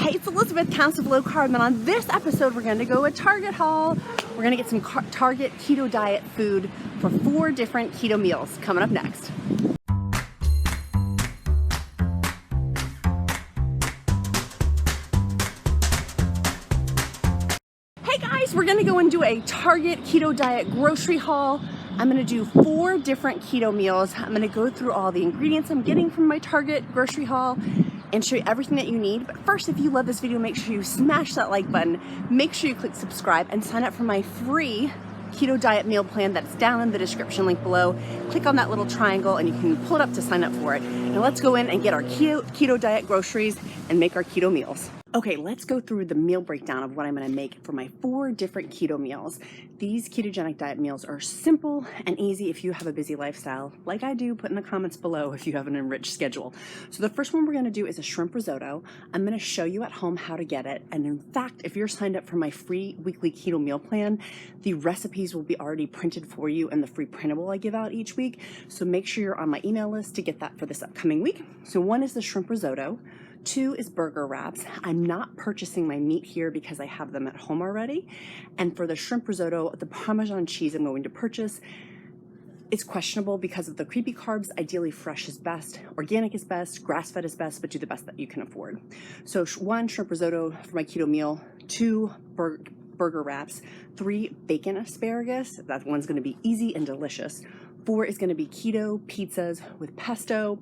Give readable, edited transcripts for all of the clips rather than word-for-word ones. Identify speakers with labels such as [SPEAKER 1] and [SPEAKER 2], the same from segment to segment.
[SPEAKER 1] Hey, it's Elizabeth, Countess of Low Carb, and on this episode we're going to go a Target haul. We're going to get some Target keto diet food for 4 different keto meals coming up next. Hey guys, we're going to go and do a Target keto diet grocery haul. I'm going to do 4 different keto meals. I'm going to go through all the ingredients I'm getting from my Target grocery haul and show you everything that you need. But first, if you love this video, make sure you smash that like button, make sure you click subscribe, and sign up for my free keto diet meal plan that's down in the description link below. Click on that little triangle and you can pull it up to sign up for it. Now let's go in and get our keto diet groceries and make our keto meals. Okay, let's go through the meal breakdown of what I'm gonna make for my 4 different keto meals. These ketogenic diet meals are simple and easy if you have a busy lifestyle, like I do. Put in the comments below if you have an enriched schedule. So the first one we're gonna do is a shrimp risotto. I'm gonna show you at home how to get it. And in fact, if you're signed up for my free weekly keto meal plan, the recipes will be already printed for you in the free printable I give out each week. So make sure you're on my email list to get that for this upcoming week. So 1 is the shrimp risotto. 2 is burger wraps. I'm not purchasing my meat here because I have them at home already. And for the shrimp risotto, the Parmesan cheese I'm going to purchase is questionable because of the creepy carbs. Ideally, fresh is best, organic is best, grass-fed is best, but do the best that you can afford. So 1 shrimp risotto for my keto meal, 2 burger wraps, 3 bacon asparagus. That one's gonna be easy and delicious. 4 is gonna be keto pizzas with pesto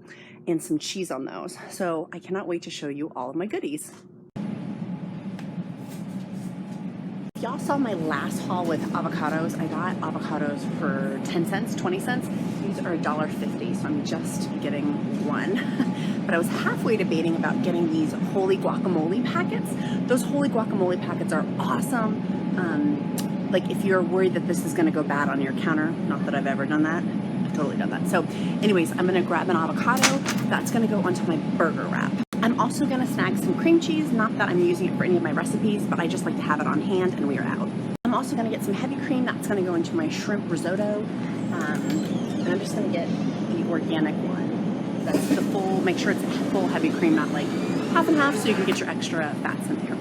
[SPEAKER 1] and some cheese on those. So I cannot wait to show you all of my goodies. If y'all saw my last haul with avocados, I got avocados for 10 cents, 20 cents. These are $1.50, so I'm just getting 1. But I was halfway debating about getting these holy guacamole packets. Those holy guacamole packets are awesome. Like if you're worried that this is gonna go bad on your counter, not that I've ever done that. I've totally done that. So anyways, I'm gonna grab an avocado. That's gonna go onto my burger wrap. I'm also gonna snag some cream cheese, not that I'm using it for any of my recipes, but I just like to have it on hand and we are out. I'm also gonna get some heavy cream. That's gonna go into my shrimp risotto. And I'm just gonna get the organic one. That's the full, make sure it's full heavy cream, not like half and half, so you can get your extra fats in there.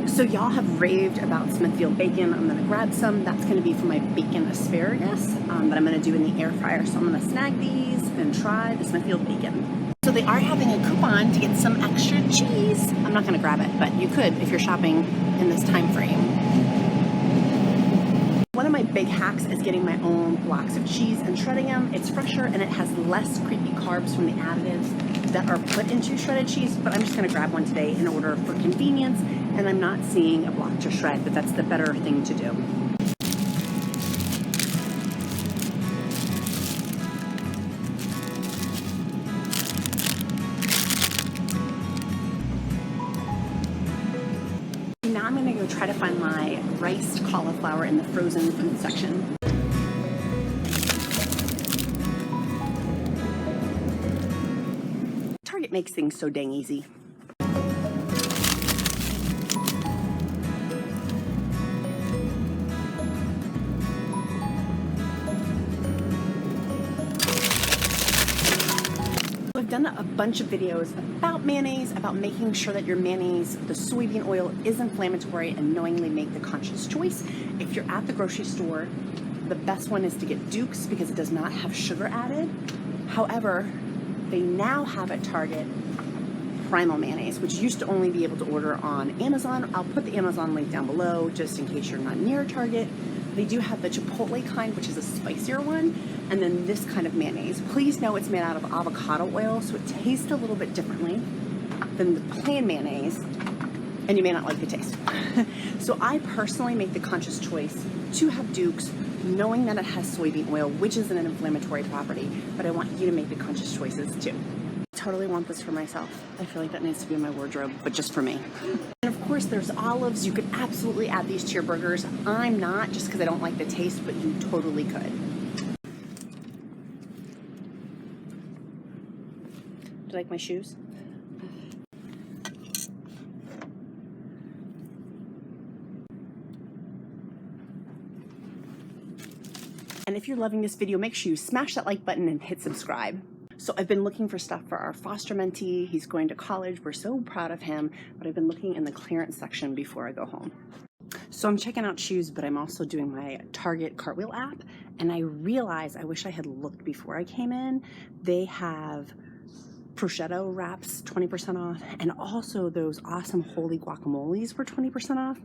[SPEAKER 1] So y'all have raved about Smithfield bacon. I'm gonna grab some. That's gonna be for my bacon asparagus that I'm gonna do in the air fryer. So I'm gonna snag these and try the Smithfield bacon. So they are having a coupon to get some extra cheese. I'm not gonna grab it, but you could if you're shopping in this time frame. One of my big hacks is getting my own blocks of cheese and shredding them. It's fresher and it has less creepy carbs from the additives that are put into shredded cheese, but I'm just gonna grab one today in order for convenience, and I'm not seeing a block to shred, but that's the better thing to do. Now I'm gonna go try to find my riced cauliflower in the frozen food section. Target makes things so dang easy. I've done a bunch of videos about mayonnaise, about making sure that your mayonnaise, the soybean oil, is inflammatory, and knowingly make the conscious choice. If you're at the grocery store, the best one is to get Duke's because it does not have sugar added. However, they now have at Target Primal mayonnaise, which you used to only be able to order on Amazon. I'll put the Amazon link down below just in case you're not near Target. They do have the Chipotle kind, which is a spicier one, and then this kind of mayonnaise. Please know it's made out of avocado oil, so it tastes a little bit differently than the plain mayonnaise, and you may not like the taste. So I personally make the conscious choice to have Duke's, knowing that it has soybean oil, which is an inflammatory property, but I want you to make the conscious choices too. I totally want this for myself. I feel like that needs to be in my wardrobe, but just for me. And of course there's olives. You could absolutely add these to your burgers. I'm not, just because I don't like the taste, but you totally could. Do you like my shoes? And if you're loving this video, make sure you smash that like button and hit subscribe. So I've been looking for stuff for our foster mentee. He's going to college. We're so proud of him, but I've been looking in the clearance section before I go home. So I'm checking out shoes, but I'm also doing my Target Cartwheel app, and I realized I wish I had looked before I came in. They have prosciutto wraps 20% off, and also those awesome holy guacamoles were 20% off.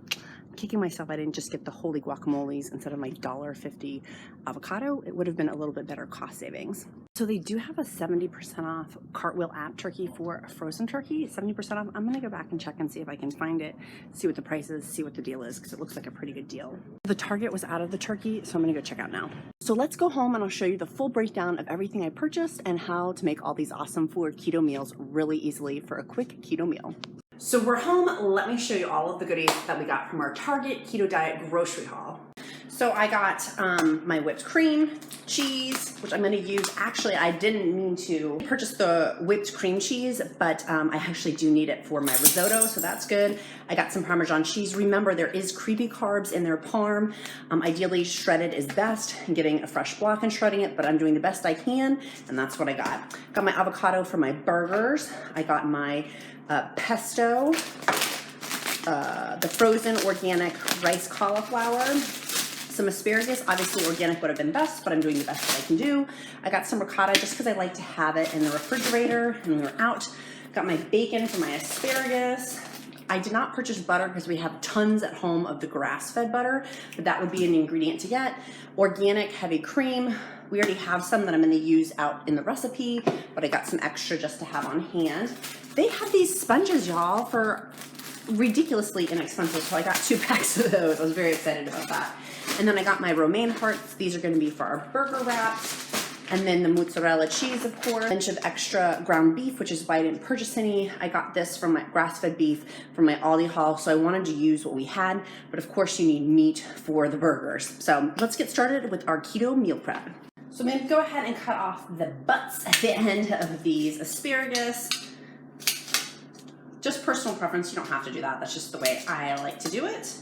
[SPEAKER 1] I'm kicking myself I didn't just get the holy guacamoles instead of my $1.50 avocado. It would have been a little bit better cost savings. So they do have a 70% off Cartwheel app turkey for a frozen turkey, 70% off. I'm gonna go back and check and see if I can find it, see what the price is, see what the deal is, because it looks like a pretty good deal. The Target was out of the turkey, so I'm gonna go check out now. So let's go home and I'll show you the full breakdown of everything I purchased and how to make all these awesome 4 keto meals really easily for a quick keto meal. So we're home. Let me show you all of the goodies that we got from our Target Keto Diet grocery haul. So I got my whipped cream, cheese, which I'm going to use. Actually, I didn't mean to purchase the whipped cream cheese, but I actually do need it for my risotto, so that's good. I got some Parmesan cheese. Remember, there is creepy carbs in their parm. Ideally, shredded is best, and getting a fresh block and shredding it, but I'm doing the best I can, and that's what I got. Got my avocado for my burgers. I got my pesto, the frozen organic rice cauliflower, some asparagus. Obviously organic would have been best, but I'm doing the best that I can do. I got some ricotta just because I like to have it in the refrigerator when we were out. Got my bacon for my asparagus. I did not purchase butter because we have tons at home of the grass-fed butter, but that would be an ingredient to get. Organic heavy cream. We already have some that I'm going to use out in the recipe, but I got some extra just to have on hand. They have these sponges, y'all, for ridiculously inexpensive, so I got 2 packs of those. I was very excited about that. And then I got my romaine hearts. These are going to be for our burger wraps. And then the mozzarella cheese, of course. A bunch of extra ground beef, which is why I didn't purchase any. I got this from my grass-fed beef from my ALDI haul, so I wanted to use what we had. But of course, you need meat for the burgers. So let's get started with our keto meal prep. So I'm going to go ahead and cut off the butts at the end of these asparagus. Just personal preference, you don't have to do that. That's just the way I like to do it.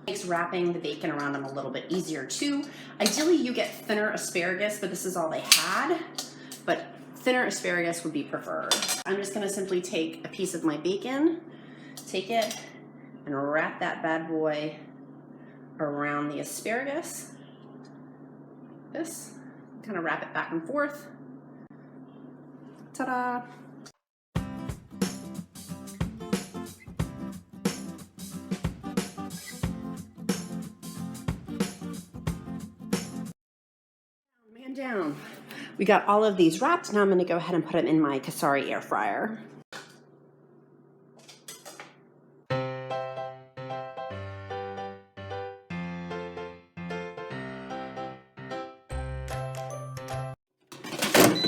[SPEAKER 1] Makes wrapping the bacon around them a little bit easier too. Ideally you get thinner asparagus, but this is all they had. But thinner asparagus would be preferred. I'm just gonna simply take a piece of my bacon, take it and wrap that bad boy around the asparagus. This, kind of wrap it back and forth. Ta-da! Down. We got all of these wrapped. Now I'm going to go ahead and put them in my Cosori Air Fryer.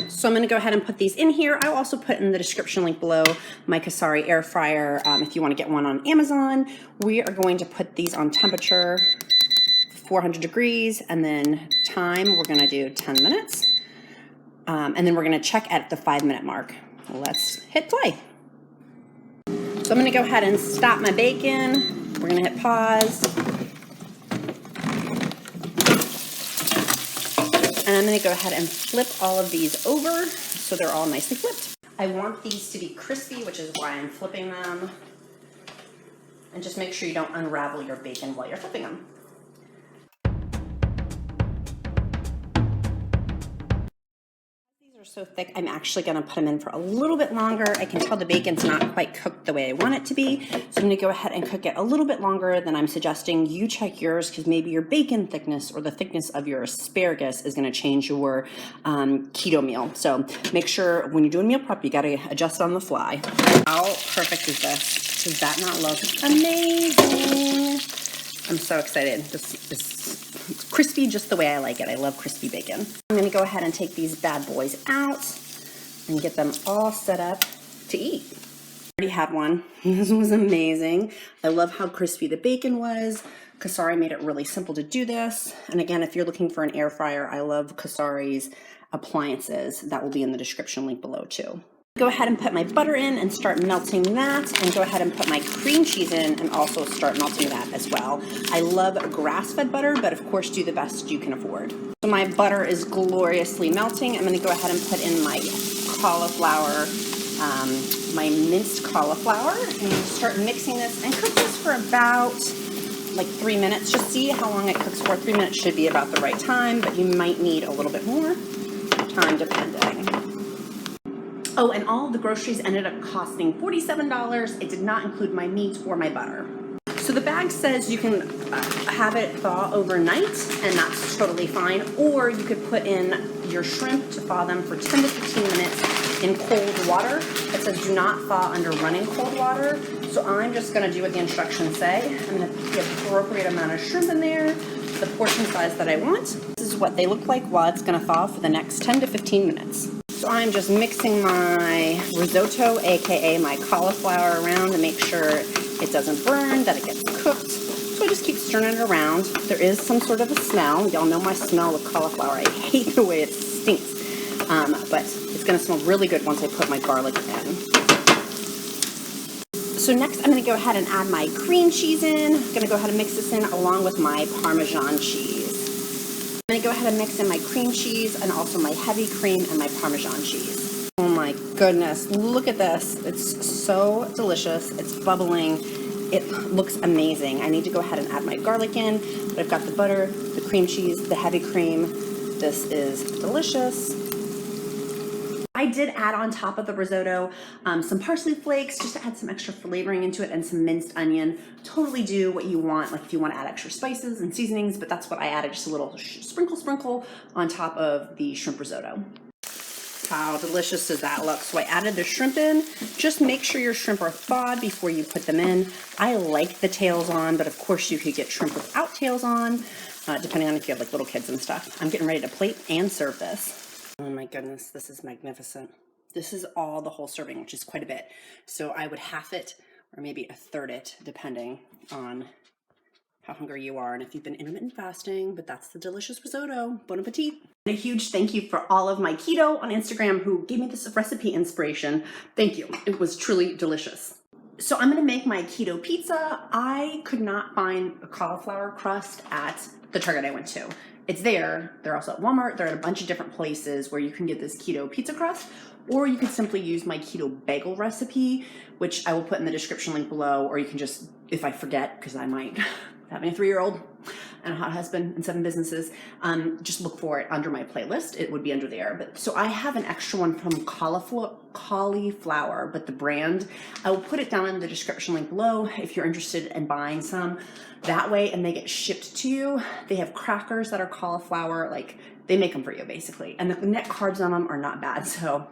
[SPEAKER 1] So I'm going to go ahead and put these in here. I'll also put in the description link below my Cosori Air Fryer if you want to get one on Amazon. We are going to put these on temperature 400 degrees, and then time, we're gonna do 10 minutes. And then we're gonna check at the 5-minute mark. Let's hit play. So I'm gonna go ahead and stop my bacon. We're gonna hit pause. And I'm gonna go ahead and flip all of these over so they're all nicely flipped. I want these to be crispy, which is why I'm flipping them. And just make sure you don't unravel your bacon while you're flipping them. So thick, I'm actually going to put them in for a little bit longer. I can tell the bacon's not quite cooked the way I want it to be, so I'm going to go ahead and cook it a little bit longer than I'm suggesting. You check yours, because maybe your bacon thickness or the thickness of your asparagus is going to change your keto meal. So make sure when you're doing meal prep, you got to adjust on the fly. How perfect is this? Does that not look amazing? I'm so excited. It's crispy just the way I like it. I love crispy bacon. I'm gonna go ahead and take these bad boys out and get them all set up to eat. I already had one. This was amazing. I love how crispy the bacon was. Cosori made it really simple to do this. And again, if you're looking for an air fryer, I love Cosori's appliances. That will be in the description link below too. Go ahead and put my butter in and start melting that, and go ahead and put my cream cheese in and also start melting that as well. I love grass-fed butter, but of course do the best you can afford. So my butter is gloriously melting. I'm gonna go ahead and put in my cauliflower, my minced cauliflower, and start mixing this and cook this for about like 3 minutes. Just see how long it cooks for. 3 minutes should be about the right time, but you might need a little bit more time depending. Oh, and all of the groceries ended up costing $47. It did not include my meat or my butter. So the bag says you can have it thaw overnight, and that's totally fine. Or you could put in your shrimp to thaw them for 10 to 15 minutes in cold water. It says do not thaw under running cold water. So I'm just gonna do what the instructions say. I'm gonna get the appropriate amount of shrimp in there, the portion size that I want. This is what they look like while it's gonna thaw for the next 10 to 15 minutes. So I'm just mixing my risotto, AKA my cauliflower, around to make sure it doesn't burn, that it gets cooked. So I just keep stirring it around. There is some sort of a smell. Y'all know my smell with cauliflower. I hate the way it stinks. But it's gonna smell really good once I put my garlic in. So next I'm gonna go ahead and add my cream cheese in. I'm gonna go ahead and mix this in along with my Parmesan cheese. I'm gonna go ahead and mix in my cream cheese and also my heavy cream and my Parmesan cheese. Oh my goodness, look at this. It's so delicious. It's bubbling. It looks amazing. I need to go ahead and add my garlic in, but I've got the butter, the cream cheese, the heavy cream. This is delicious. I did add on top of the risotto some parsley flakes just to add some extra flavoring into it and some minced onion. Totally do what you want, like if you want to add extra spices and seasonings, but that's what I added, just a little sprinkle on top of the shrimp risotto. How delicious does that look? So I added the shrimp in. Just make sure your shrimp are thawed before you put them in. I like the tails on, but of course you could get shrimp without tails on, depending on if you have like little kids and stuff. I'm getting ready to plate and serve this. Oh my goodness, this is magnificent. This is all the whole serving, which is quite a bit. So I would half it or maybe a third it, depending on how hungry you are and if you've been intermittent fasting, but that's the delicious risotto. Bon appetit. And a huge thank you for all of my keto on Instagram who gave me this recipe inspiration. Thank you. It was truly delicious. So I'm gonna make my keto pizza. I could not find a cauliflower crust at the Target I went to. It's there. They're also at Walmart. They're at a bunch of different places where you can get this keto pizza crust, or you could simply use my keto bagel recipe, which I will put in the description link below, or you can just, if I forget, because I might, having a 3-year-old and a hot husband and 7 businesses, just look for it under my playlist. It would be under there. But so I have an extra one from cauliflower, but the brand, I will put it down in the description link below if you're interested in buying some that way, and they get shipped to you. They have crackers that are cauliflower, like they make them for you basically. And the net carbs on them are not bad. So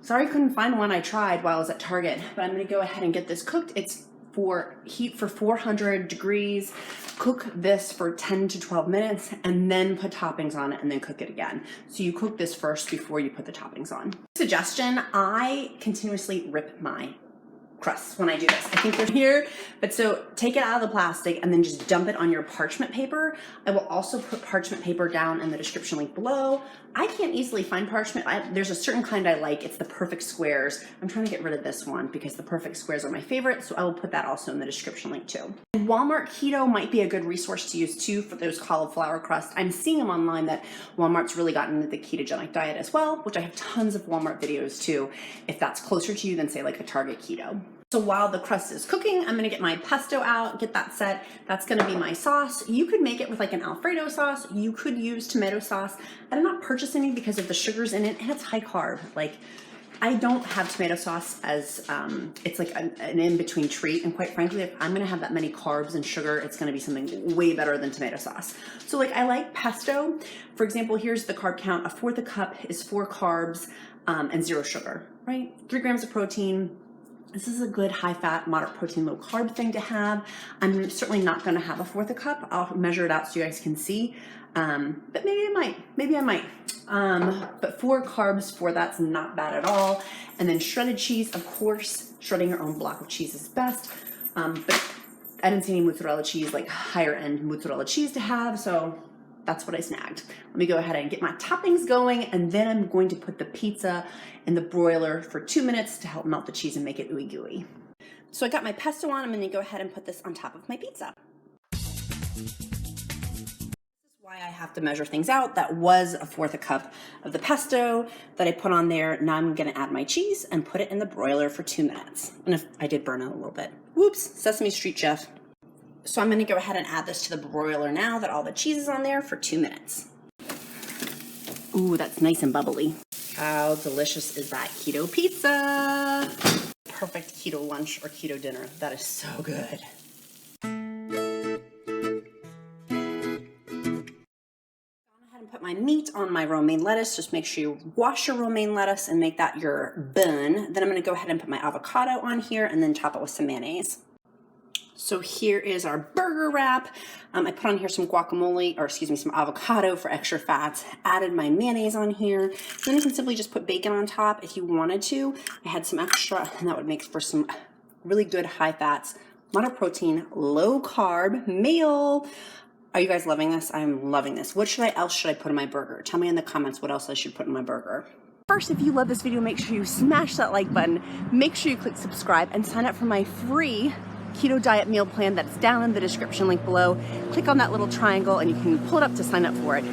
[SPEAKER 1] sorry I couldn't find one. I tried while I was at Target, but I'm gonna go ahead and get this cooked. It's for heat for 400 degrees. Cook this for 10 to 12 minutes and then put toppings on it and then cook it again. So you cook this first before you put the toppings on. Suggestion, I continuously rip my crusts when I do this. I think they're here, but so take it out of the plastic and then just dump it on your parchment paper. I will also put parchment paper down in the description link below. I can't easily find parchment. There's a certain kind I like. It's the perfect squares. I'm trying to get rid of this one because the perfect squares are my favorite, so I will put that also in the description link too. Walmart Keto might be a good resource to use too for those cauliflower crusts. I'm seeing them online that Walmart's really gotten into the ketogenic diet as well, which I have tons of Walmart videos too, if that's closer to you than say like a Target Keto. So while the crust is cooking, I'm gonna get my pesto out, get that set. That's gonna be my sauce. You could make it with like an Alfredo sauce. You could use tomato sauce. I did not purchase any because of the sugars in it, and it's high carb. Like, I don't have tomato sauce as, it's like an in-between treat. And quite frankly, if I'm gonna have that many carbs and sugar, it's gonna be something way better than tomato sauce. So like, I like pesto. For example, here's the carb count. 1/4 cup is 4 carbs and 0 sugar, right? 3 grams of protein. This is a good high fat, moderate protein, low carb thing to have. I'm certainly not gonna have 1/4 cup. I'll measure it out so you guys can see. But maybe I might. But 4 carbs for that's not bad at all. And then shredded cheese, of course, shredding your own block of cheese is best. But I didn't see any mozzarella cheese, like higher end mozzarella cheese to have, so that's what I snagged. Let me go ahead and get my toppings going, and then I'm going to put the pizza in the broiler for 2 minutes to help melt the cheese and make it ooey gooey. So I got my pesto on. I'm gonna go ahead and put this on top of my pizza. This is Why I have to measure things out. That was 1/4 cup of the pesto that I put on there. Now I'm gonna add my cheese and put it in the broiler for 2 minutes. And if I did burn it a little bit, whoops, Sesame Street chef. So I'm gonna go ahead and add this to the broiler now that all the cheese is on there for 2 minutes. Ooh, that's nice and bubbly. How delicious is that keto pizza? Perfect keto lunch or keto dinner. That is so good. Put my meat on my romaine lettuce. Just make sure you wash your romaine lettuce and make that your bun. Then I'm going to go ahead and put my avocado on here and then top it with some mayonnaise. So here is our burger wrap. I put on here some guacamole, or excuse me, some avocado for extra fats. Added my mayonnaise on here. Then you can simply just put bacon on top if you wanted to. I had some extra, and that would make for some really good high fats, lot of protein, low carb meal. Are you guys loving this? I'm loving this. What else should I put in my burger? Tell me in the comments what else I should put in my burger. First, if you love this video, make sure you smash that like button. Make sure you click subscribe and sign up for my free keto diet meal plan that's down in the description link below. Click on that little triangle and you can pull it up to sign up for it.